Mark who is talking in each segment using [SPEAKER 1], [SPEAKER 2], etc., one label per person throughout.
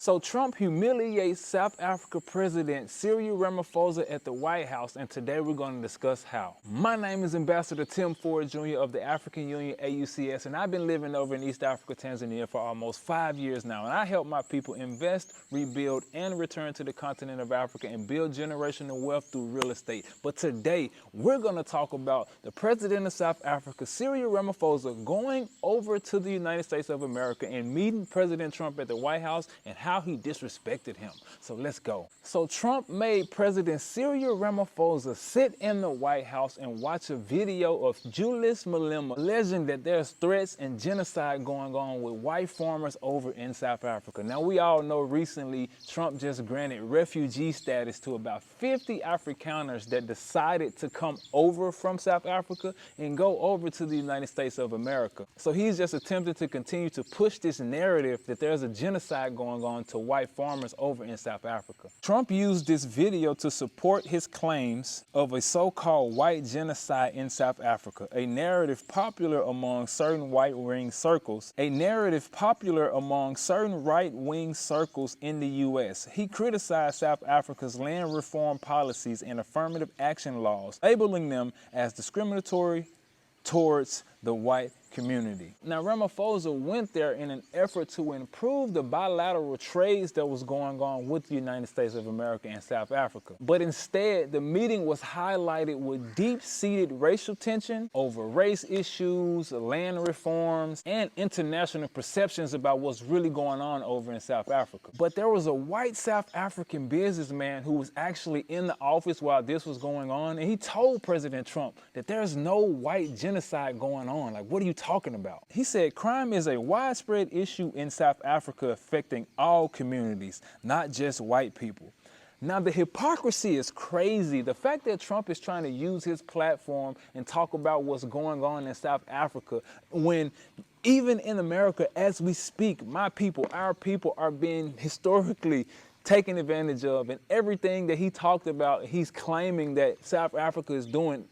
[SPEAKER 1] So Trump humiliates South Africa President Cyril Ramaphosa at the White House, and today we're going to discuss how. My name is Ambassador Tim Ford Jr. of the African Union AUCS, and I've been living over in East Africa, Tanzania for almost 5 years now, and I help my people invest, rebuild, and return to the continent of Africa and build generational wealth through real estate. But today, we're going to talk about the President of South Africa, Cyril Ramaphosa, going over to the United States of America and meeting President Trump at the White House and how he disrespected him. So let's go. So Trump made President Cyril Ramaphosa sit in the White House and watch a video of Julius Malema alleging that there's threats and genocide going on with white farmers over in South Africa. Now we all know recently Trump just granted refugee status to about 50 Afrikaners that decided to come over from South Africa and go over to the United States of America. So he's just attempting to continue to push this narrative that there's a genocide going on to white farmers over in South Africa. Trump used this video to support his claims of a so-called white genocide in South Africa, a narrative popular among certain right-wing circles, in the U.S. He criticized South Africa's land reform policies and affirmative action laws, labeling them as discriminatory towards the white community. Now, Ramaphosa went there in an effort to improve the bilateral trades that was going on with the United States of America and South Africa. But instead, the meeting was highlighted with deep-seated racial tension over race issues, land reforms, and international perceptions about what's really going on over in South Africa. But there was a white South African businessman who was actually in the office while this was going on, and he told President Trump that there's no white genocide going on. Like, what are you talking about? He said crime is a widespread issue in South Africa affecting all communities, not just white people. Now, the hypocrisy is crazy. The fact that Trump is trying to use his platform and talk about what's going on in South Africa when even in America, as we speak, my people, our people are being historically taken advantage of, and everything that he talked about, he's claiming that South Africa is doing.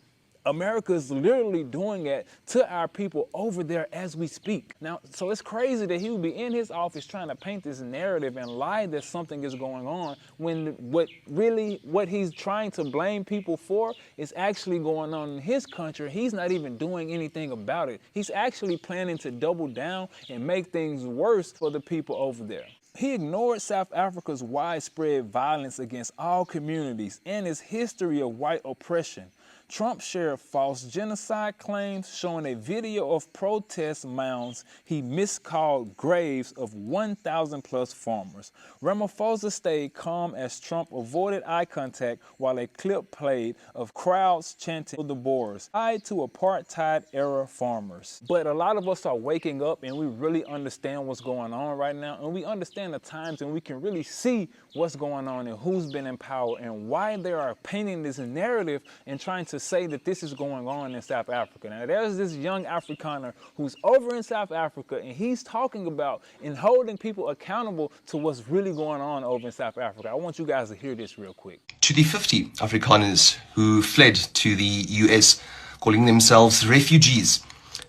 [SPEAKER 1] America is literally doing it to our people over there as we speak. Now, so it's crazy that he would be in his office trying to paint this narrative and lie that something is going on when what he's trying to blame people for is actually going on in his country. He's not even doing anything about it. He's actually planning to double down and make things worse for the people over there. He ignored South Africa's widespread violence against all communities and its history of white oppression. Trump shared false genocide claims, showing a video of protest mounds he miscalled graves of 1,000 plus farmers. Ramaphosa stayed calm as Trump avoided eye contact while a clip played of crowds chanting the Boers, tied to apartheid-era farmers. But a lot of us are waking up and we really understand what's going on right now, and we understand the times, and we can really see what's going on and who's been in power and why they are painting this narrative and trying to say that this is going on in South Africa. Now, there's this young Afrikaner who's over in South Africa, and he's talking about and holding people accountable to what's really going on over in South Africa. I want you guys to hear this real quick.
[SPEAKER 2] To the 50 Afrikaners who fled to the US, calling themselves refugees,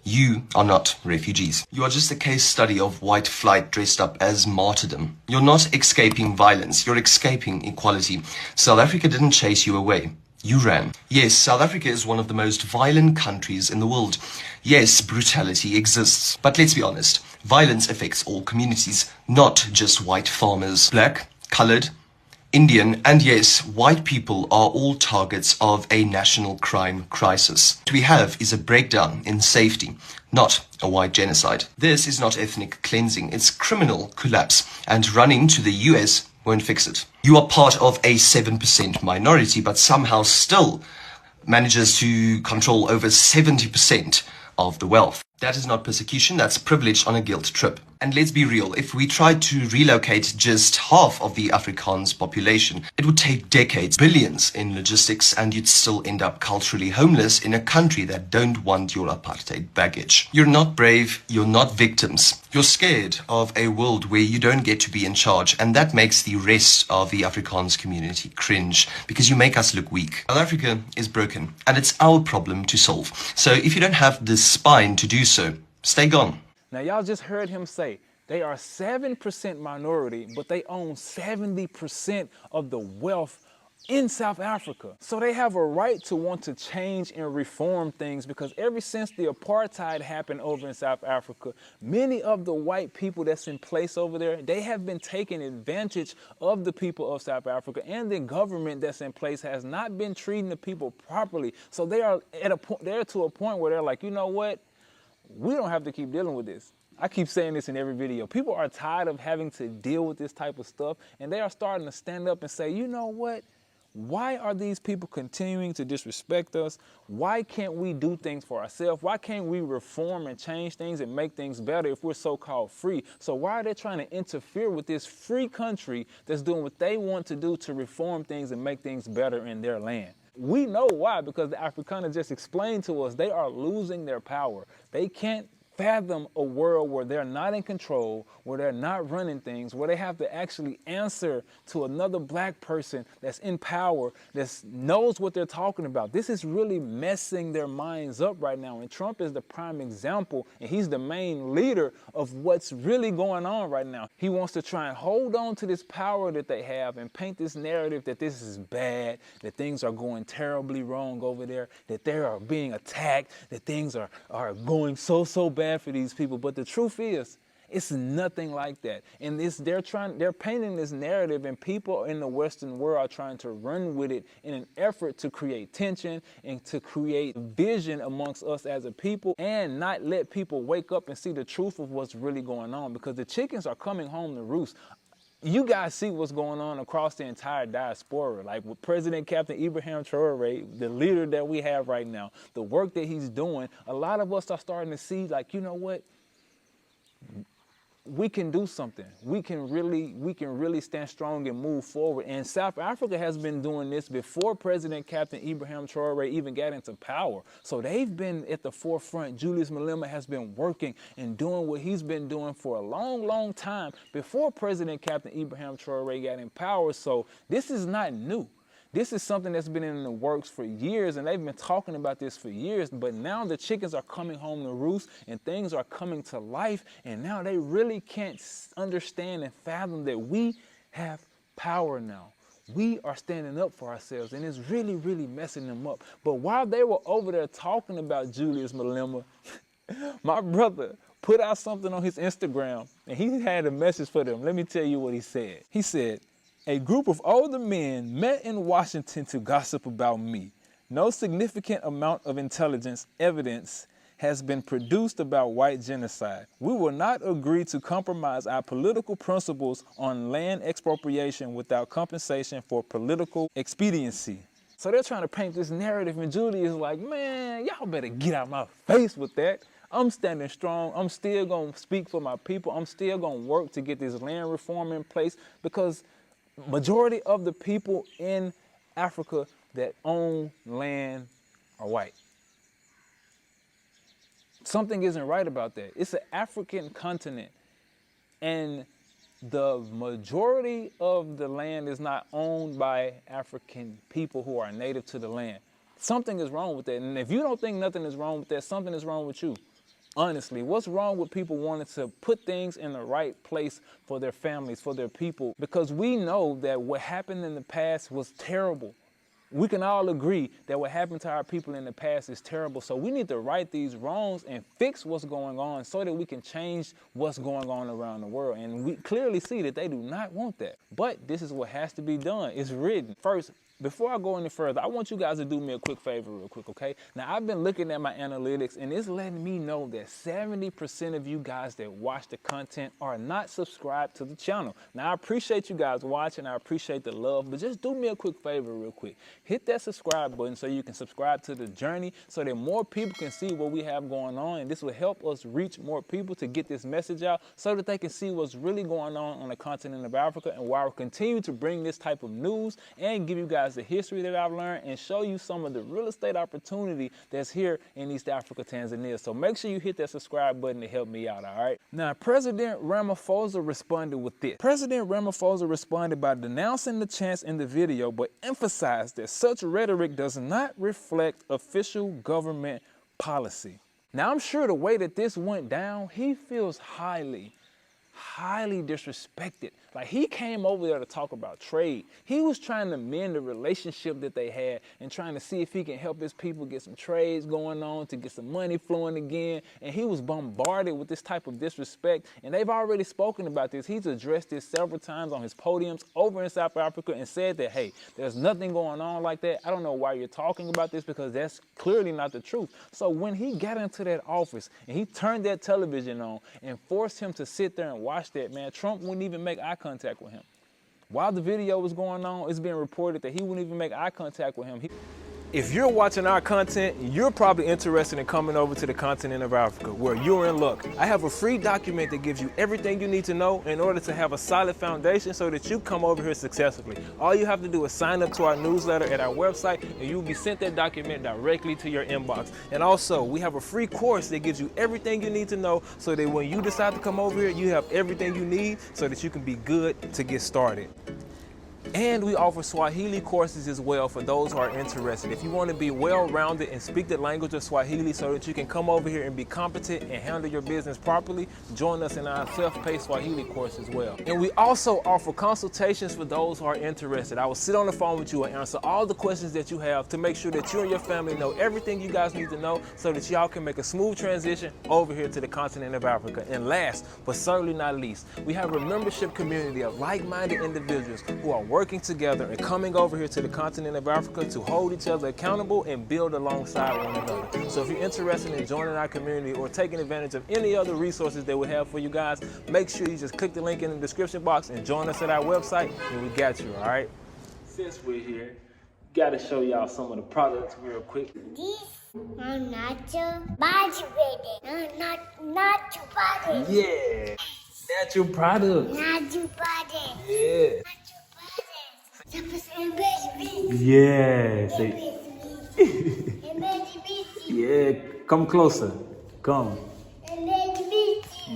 [SPEAKER 2] you are not refugees. You are just a case study of white flight dressed up as martyrdom. You're not escaping violence, you're escaping equality. South Africa didn't chase you away. You ran. Yes, South Africa is one of the most violent countries in the world. Yes, brutality exists. But let's be honest, violence affects all communities, not just white farmers. Black, colored, Indian, and yes, white people are all targets of a national crime crisis. What we have is a breakdown in safety, not a white genocide. This is not ethnic cleansing, it's criminal collapse, and running to the US won't fix it. You are part of a 7% minority, but somehow still manages to control over 70% of the wealth. That is not persecution, that's privilege on a guilt trip. And let's be real, if we tried to relocate just half of the Afrikaans population, it would take decades, billions in logistics, and you'd still end up culturally homeless in a country that don't want your apartheid baggage. You're not brave, you're not victims. You're scared of a world where you don't get to be in charge, and that makes the rest of the Afrikaans community cringe, because you make us look weak. South Africa is broken, and it's our problem to solve. So if you don't have the spine to do so, stay gone.
[SPEAKER 1] Now, y'all just heard him say They are 7% minority, but they own 70% of the wealth in South Africa. So they have a right to want to change and reform things, because ever since the apartheid happened over in South Africa, many of the white people that's in place over there, they have been taking advantage of the people of South Africa, and the government that's in place has not been treating the people properly. So they are at a point, they're to a point where they're like, you know what? We don't have to keep dealing with this. I keep saying this in every video. People are tired of having to deal with this type of stuff, and they are starting to stand up and say, you know what? Why are these people continuing to disrespect us? Why can't we do things for ourselves? Why can't we reform and change things and make things better if we're so-called free? So why are they trying to interfere with this free country that's doing what they want to do to reform things and make things better in their land? We know why, because the Afrikaners just explained to us they are losing their power. They can't fathom a world where they're not in control, where they're not running things, where they have to actually answer to another black person that's in power, that knows what they're talking about. This is really messing their minds up right now. And Trump is the prime example, and he's the main leader of what's really going on right now. He wants to try and hold on to this power that they have and paint this narrative that this is bad, that things are going terribly wrong over there, that they are being attacked, that things are going so bad for these people. But the truth is, it's nothing like that. And they're painting this narrative, and people in the Western world are trying to run with it in an effort to create tension and to create vision amongst us as a people, and not let people wake up and see the truth of what's really going on, because the chickens are coming home to roost. You guys see what's going on across the entire diaspora, like with President Captain Ibrahim Traore, the leader that we have right now, the work that he's doing. A lot of us are starting to see, like, you know what? We can do something. We can really stand strong and move forward. And South Africa has been doing this before President Captain Ibrahim Traore even got into power. So they've been at the forefront. Julius Malema has been working and doing what he's been doing for a long time before President Captain Ibrahim Traore got in power. So this is not new. This is something that's been in the works for years, and they've been talking about this for years, but now the chickens are coming home to roost, and things are coming to life, and now they really can't understand and fathom that we have power now. We are standing up for ourselves, and it's really messing them up. But while they were over there talking about Julius Malema, my brother put out something on his Instagram, and he had a message for them. Let me tell you what he said. He said, "A group of older men met in Washington to gossip about me. No significant amount of intelligence evidence has been produced about white genocide. We will not agree to compromise our political principles on land expropriation without compensation for political expediency." So they're trying to paint this narrative, and Julie is like, man, y'all better get out my face with that. I'm standing strong. I'm still going to speak for my people. I'm still going to work to get this land reform in place, because majority of the people in Africa that own land are white. Something isn't right about that. It's an African continent, and the majority of the land is not owned by African people who are native to the land. Something is wrong with that. And if you don't think nothing is wrong with that, something is wrong with you. Honestly, what's wrong with people wanting to put things in the right place for their families, for their people? Because we know that what happened in the past was terrible. We can all agree that what happened to our people in the past is terrible. So we need to right these wrongs and fix what's going on so that we can change what's going on around the world. And we clearly see that they do not want that. But this is what has to be done. It's written. First, before I go any further, I want you guys to do me a quick favor real quick, okay? Now, I've been looking at my analytics, and it's letting me know that 70% of you guys that watch the content are not subscribed to the channel. Now, I appreciate you guys watching. I appreciate the love, but just do me a quick favor real quick. Hit that subscribe button so you can subscribe to the journey so that more people can see what we have going on, and this will help us reach more people to get this message out so that they can see what's really going on the continent of Africa, and while we continue to bring this type of news and give you guys the history that I've learned and show you some of the real estate opportunity that's here in East Africa, Tanzania. So make sure you hit that subscribe button to help me out, all right? Now, President Ramaphosa responded with this. President Ramaphosa responded by denouncing the chants in the video, but emphasized that such rhetoric does not reflect official government policy. Now, I'm sure the way that this went down, he feels highly highly disrespected. Like, he came over there to talk about trade. He was trying to mend the relationship that they had and trying to see if he can help his people get some trades going on, to get some money flowing again. And he was bombarded with this type of disrespect. And they've already spoken about this. He's addressed this several times on his podiums over in South Africa and said that, hey, there's nothing going on like that. I don't know why you're talking about this, because that's clearly not the truth. So when he got into that office and he turned that television on and forced him to sit there and watch that, man, Trump wouldn't even make eye contact with him. While the video was going on, it's being reported that he wouldn't even make eye contact with him. If you're watching our content, you're probably interested in coming over to the continent of Africa, where you're in luck. I have a free document that gives you everything you need to know in order to have a solid foundation so that you come over here successfully. All you have to do is sign up to our newsletter at our website, and you'll be sent that document directly to your inbox. And also, we have a free course that gives you everything you need to know so that when you decide to come over here, you have everything you need so that you can be good to get started. And we offer Swahili courses as well for those who are interested. If you want to be well-rounded and speak the language of Swahili so that you can come over here and be competent and handle your business properly, join us in our self-paced Swahili course as well. And we also offer consultations for those who are interested. I will sit on the phone with you and answer all the questions that you have to make sure that you and your family know everything you guys need to know so that y'all can make a smooth transition over here to the continent of Africa. And last, but certainly not least, we have a membership community of like-minded individuals who are working together and coming over here to the continent of Africa to hold each other accountable and build alongside one another. So if you're interested in joining our community or taking advantage of any other resources that we have for you guys, make sure you just click the link in the description box and join us at our website, and we got you, all right? Since we're here, got to show y'all some of the products real quick.
[SPEAKER 3] This natural body baby. Natural body.
[SPEAKER 1] Yeah, natural product.
[SPEAKER 3] Natural body.
[SPEAKER 1] Yeah.
[SPEAKER 3] Natural body.
[SPEAKER 1] Yeah.
[SPEAKER 3] Yeah.
[SPEAKER 1] Come closer. Come.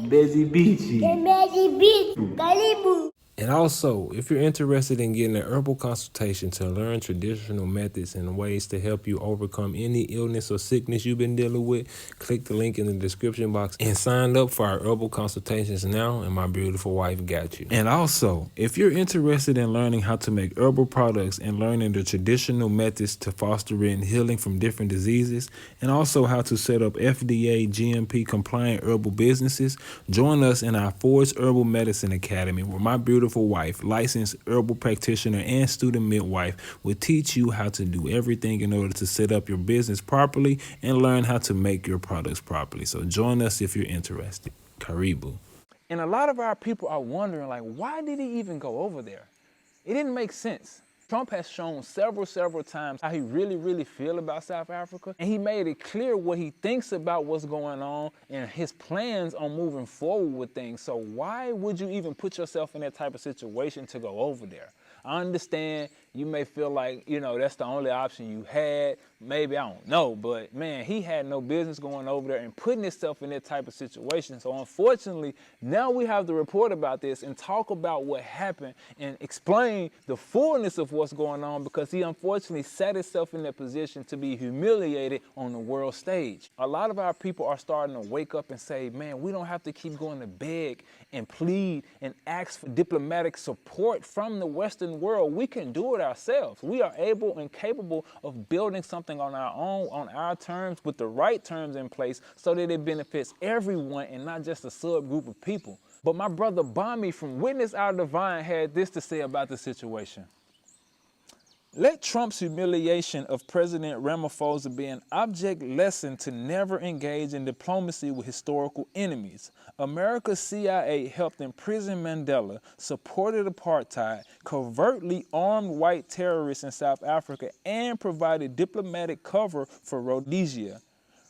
[SPEAKER 1] Busy Beachy.
[SPEAKER 3] Karibu.
[SPEAKER 1] And also, if you're interested in getting an herbal consultation to learn traditional methods and ways to help you overcome any illness or sickness you've been dealing with, click the link in the description box and sign up for our herbal consultations now, and my beautiful wife got you. And also, if you're interested in learning how to make herbal products and learning the traditional methods to foster in healing from different diseases, and also how to set up FDA GMP compliant herbal businesses, join us in our FordsHerbal Medicine Academy, where my beautiful wife, licensed herbal practitioner and student midwife, will teach you how to do everything in order to set up your business properly and learn how to make your products properly. So join us if you're interested. Karibu. And a lot of our people are wondering, like, why did he even go over there? It didn't make sense. Trump has shown several times how he really feel about South Africa, and he made it clear what he thinks about what's going on and his plans on moving forward with things. So why would you even put yourself in that type of situation to go over there? I understand you may feel like, you know, that's the only option you had. Maybe, I don't know, but man, he had no business going over there and putting himself in that type of situation. So unfortunately, now we have to report about this and talk about what happened and explain the fullness of what's going on, because he unfortunately set himself in that position to be humiliated on the world stage. A lot of our people are starting to wake up and say, man, we don't have to keep going to beg and plead and ask for diplomatic support from the Western world. We can do it ourselves. We are able and capable of building something on our own, on our terms, with the right terms in place so that it benefits everyone and not just a subgroup of people. But my brother Bami from Witness Our Divine had this to say about the situation. Let Trump's humiliation of President Ramaphosa be an object lesson to never engage in diplomacy with historical enemies. America's CIA helped imprison Mandela, supported apartheid, covertly armed white terrorists in South Africa, and provided diplomatic cover for Rhodesia.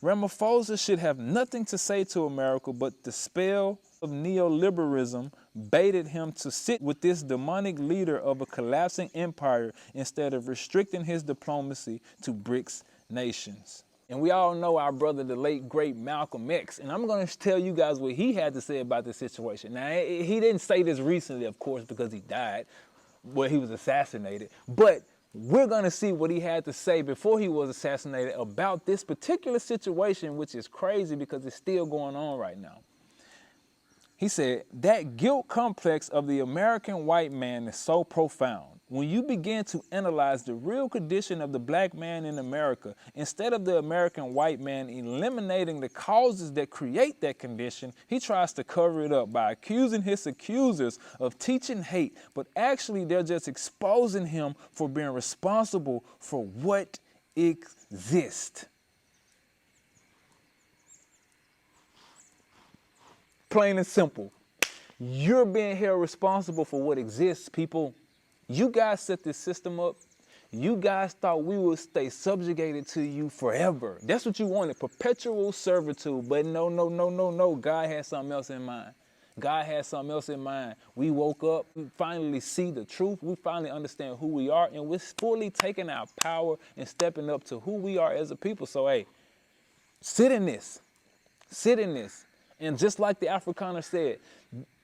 [SPEAKER 1] Ramaphosa should have nothing to say to America, but the spell of neoliberalism baited him to sit with this demonic leader of a collapsing empire instead of restricting his diplomacy to BRICS nations. And we all know our brother, the late, great Malcolm X. And I'm going to tell you guys what he had to say about this situation. Now, he didn't say this recently, of course, because he died, well, he was assassinated. But we're going to see what he had to say before he was assassinated about this particular situation, which is crazy because it's still going on right now. He said, that guilt complex of the American white man is so profound. When you begin to analyze the real condition of the black man in America, instead of the American white man eliminating the causes that create that condition, he tries to cover it up by accusing his accusers of teaching hate, but actually they're just exposing him for being responsible for what exists. Plain and simple. You're being held responsible for what exists, people. You guys set this system up. You guys thought we would stay subjugated to you forever. That's what you wanted, perpetual servitude. But no. God had something else in mind. God had something else in mind. We woke up, we finally see the truth, we finally understand who we are, and we're fully taking our power and stepping up to who we are as a people. So, hey, sit in this. Sit in this. And just like the Afrikaner said,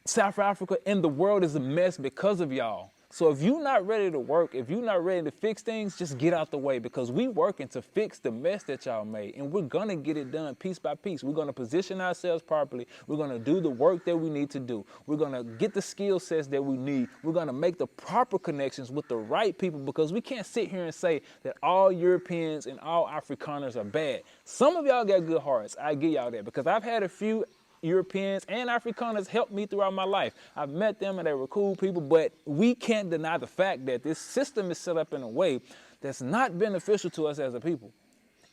[SPEAKER 1] South Africa and the world is a mess because of y'all. So if you're not ready to work, if you're not ready to fix things, just get out the way, because we working to fix the mess that y'all made, and we're going to get it done piece by piece. We're going to position ourselves properly. We're going to do the work that we need to do. We're going to get the skill sets that we need. We're going to make the proper connections with the right people, because we can't sit here and say that all Europeans and all Afrikaners are bad. Some of y'all got good hearts. I give y'all that, because I've had a few Europeans and Afrikaners helped me throughout my life. I've met them and they were cool people, but we can't deny the fact that this system is set up in a way that's not beneficial to us as a people.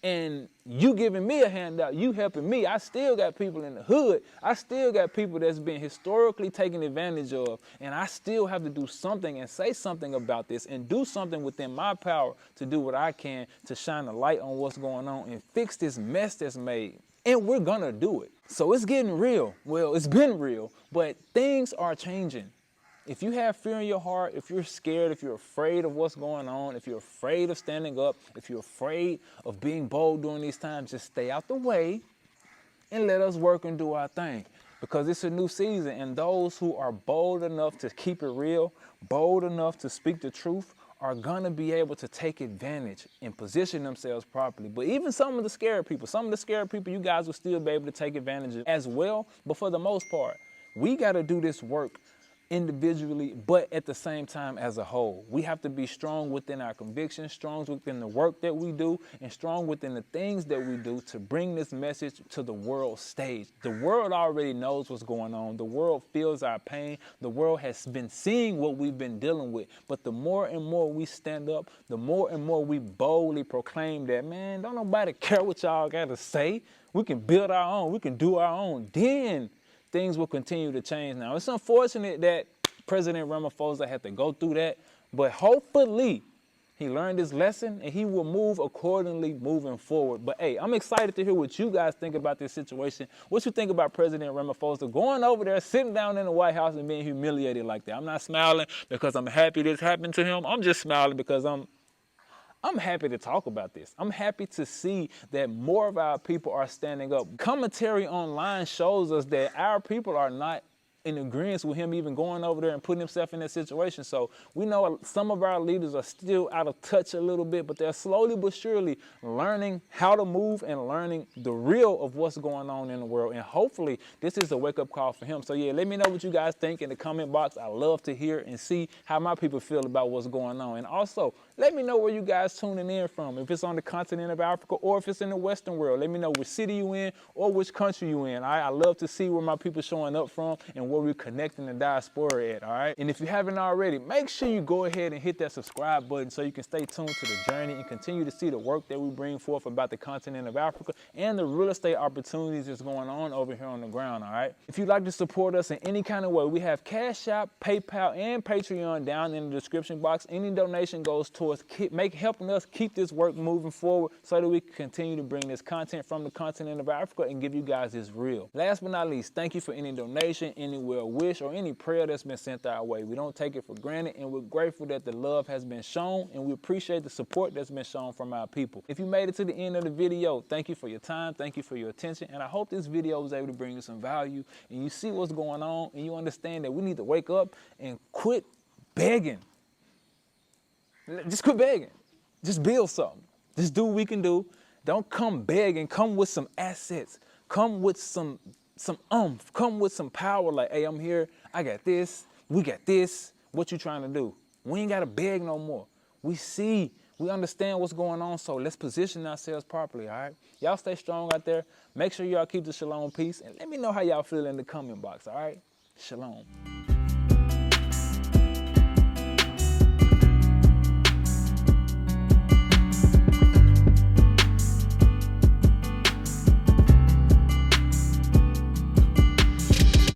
[SPEAKER 1] And you giving me a handout, you helping me. I still got people in the hood. I still got people that's been historically taken advantage of, and I still have to do something and say something about this and do something within my power to do what I can to shine a light on what's going on and fix this mess that's made. And we're gonna do it. So it's getting real. Well, it's been real, but things are changing. If you have fear in your heart, if you're scared, if you're afraid of what's going on, if you're afraid of standing up, if you're afraid of being bold during these times, just stay out the way and let us work and do our thing. Because it's a new season, and those who are bold enough to keep it real, bold enough to speak the truth, are gonna be able to take advantage and position themselves properly. But even some of the scared people, you guys will still be able to take advantage of as well. But for the most part, we gotta do this work individually, but at the same time as a whole. We have to be strong within our convictions, strong within the work that we do, and strong within the things that we do to bring this message to the world stage. The world already knows what's going on. The world feels our pain. The world has been seeing what we've been dealing with. But the more and more we stand up, the more and more we boldly proclaim that, man, don't nobody care what y'all got to say. We can build our own. We can do our own. Then things will continue to change. Now, it's unfortunate that President Ramaphosa had to go through that, but hopefully he learned his lesson and he will move accordingly moving forward. But hey, I'm excited to hear what you guys think about this situation. What you think about President Ramaphosa going over there, sitting down in the White House and being humiliated like that? I'm not smiling because I'm happy this happened to him. I'm just smiling because I'm happy to talk about this. I'm happy to see that more of our people are standing up. Commentary online shows us that our people are not in agreement with him even going over there and putting himself in that situation. So we know some of our leaders are still out of touch a little bit, but they're slowly but surely learning how to move and learning the real of what's going on in the world. And hopefully this is a wake-up call for him. So yeah, let me know what you guys think in the comment box. I love to hear and see how my people feel about what's going on. And also, let me know where you guys tuning in from. If it's on the continent of Africa or if it's in the Western world, let me know which city you in or which country you in. I love to see where my people showing up from and where we're connecting the diaspora at, all right? And if you haven't already, make sure you go ahead and hit that subscribe button so you can stay tuned to the journey and continue to see the work that we bring forth about the continent of Africa and the real estate opportunities that's going on over here on the ground, all right? If you'd like to support us in any kind of way, we have CashApp, PayPal, and Patreon down in the description box. Any donation goes towards helping us keep this work moving forward so that we can continue to bring this content from the continent of Africa and give you guys this real. Last but not least, thank you for any donation, any well wish, or any prayer that's been sent our way. We don't take it for granted, and we're grateful that the love has been shown, and we appreciate the support that's been shown from our people. If you made it to the end of the video, thank you for your time, thank you for your attention, and I hope this video was able to bring you some value, and you see what's going on, and you understand that we need to wake up and quit begging. Just quit begging. Just build something. Just do what we can do. Don't come begging. Come with some assets. Come with some some come with some power, like, hey, I'm here, I got this, we got this. What you trying to do? We ain't gotta beg no more. We understand what's going on, so let's position ourselves properly, all right? Y'all stay strong out there. Make sure y'all keep the shalom peace, and let me know how y'all feel in the comment box, all right? Shalom.